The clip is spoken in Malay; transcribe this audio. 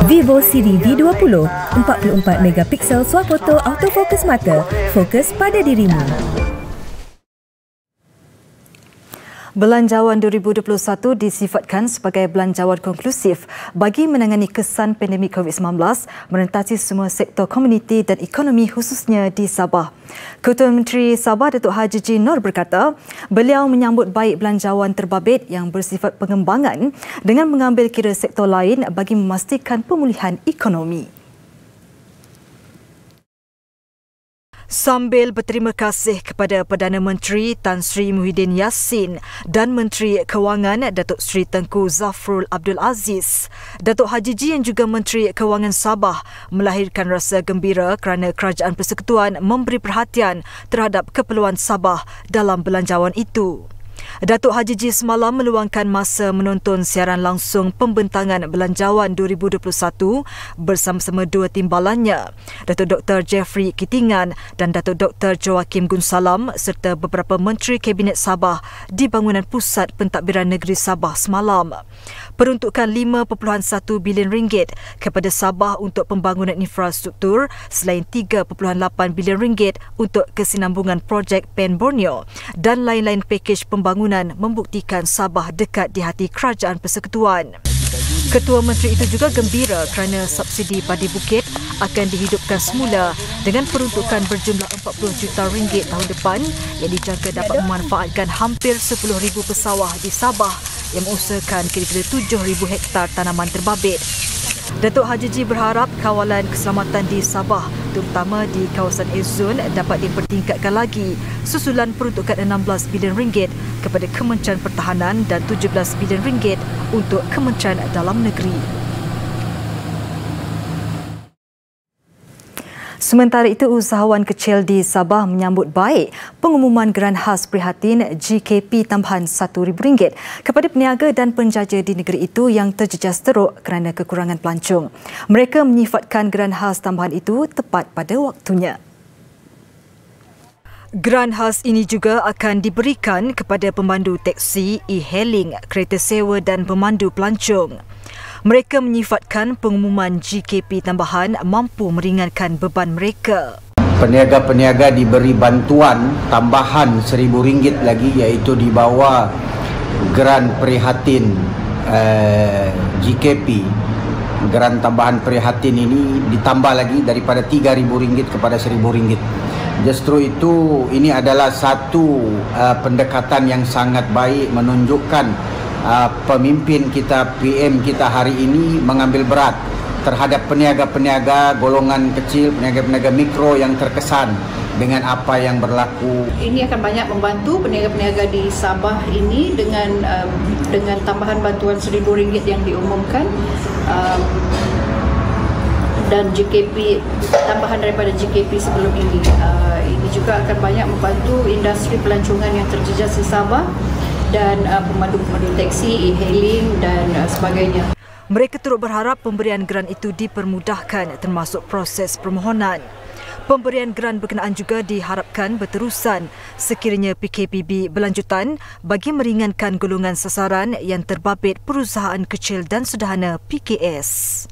Vivo Siri V20, 44 megapiksel swafoto autofokus mata, fokus pada dirimu. Belanjawan 2021 disifatkan sebagai belanjawan konklusif bagi menangani kesan pandemik COVID-19 merentasi semua sektor komuniti dan ekonomi khususnya di Sabah. Ketua Menteri Sabah Datuk Haji G. Noor berkata, beliau menyambut baik belanjawan terbabit yang bersifat pengembangan dengan mengambil kira sektor lain bagi memastikan pemulihan ekonomi. Sambil berterima kasih kepada Perdana Menteri Tan Sri Muhyiddin Yassin dan Menteri Kewangan Datuk Seri Tengku Zafrul Abdul Aziz, Datuk Haji G yang juga Menteri Kewangan Sabah melahirkan rasa gembira kerana Kerajaan Persekutuan memberi perhatian terhadap keperluan Sabah dalam belanjawan itu. Datuk Haji G semalam meluangkan masa menonton siaran langsung pembentangan belanjawan 2021 bersama-sama dua timbalannya, Datuk Dr. Jeffrey Kitingan dan Datuk Dr. Joakim Gunsalam serta beberapa Menteri Kabinet Sabah di bangunan Pusat Pentadbiran Negeri Sabah semalam. Peruntukan RM5.1 bilion kepada Sabah untuk pembangunan infrastruktur selain RM3.8 bilion untuk kesinambungan projek PEN Borneo dan lain-lain pakej pembangunan membuktikan Sabah dekat di hati Kerajaan Persekutuan. Ketua Menteri itu juga gembira kerana subsidi padi bukit akan dihidupkan semula dengan peruntukan berjumlah RM40 juta tahun depan yang dijangka dapat memanfaatkan hampir 10,000 pesawah di Sabah yang mengusahakan kira-kira 7,000 hektar tanaman terbabit. Datuk Haji G berharap kawalan keselamatan di Sabah, terutama di kawasan Ezon, dapat dipertingkatkan lagi susulan peruntukan RM16 bilion kepada Kementerian Pertahanan dan RM17 bilion untuk Kementerian Dalam Negeri. Sementara itu, usahawan kecil di Sabah menyambut baik pengumuman geran khas prihatin GKP tambahan RM1,000 kepada peniaga dan penjaja di negeri itu yang terjejas teruk kerana kekurangan pelancong. Mereka menyifatkan geran khas tambahan itu tepat pada waktunya. Geran khas ini juga akan diberikan kepada pemandu teksi, e-hailing, kereta sewa dan pemandu pelancong. Mereka menyifatkan pengumuman GKP tambahan mampu meringankan beban mereka. Peniaga-peniaga diberi bantuan tambahan RM1,000 lagi, iaitu di bawah geran prihatin GKP. Geran tambahan prihatin ini ditambah lagi daripada RM3,000 kepada RM1,000. Justru itu ini adalah satu pendekatan yang sangat baik, menunjukkan pemimpin kita, PM kita hari ini mengambil berat terhadap peniaga-peniaga golongan kecil, peniaga-peniaga mikro yang terkesan dengan apa yang berlaku. Ini akan banyak membantu peniaga-peniaga di Sabah ini dengan tambahan bantuan RM1,000 yang diumumkan dan GKP tambahan daripada GKP sebelum ini. Ini juga akan banyak membantu industri pelancongan yang terjejas di Sabah dan pemandu-pemandu teksi, e-hailing dan sebagainya. Mereka turut berharap pemberian geran itu dipermudahkan termasuk proses permohonan. Pemberian geran berkenaan juga diharapkan berterusan sekiranya PKPB berlanjutan bagi meringankan golongan sasaran yang terbabit perusahaan kecil dan sederhana PKS.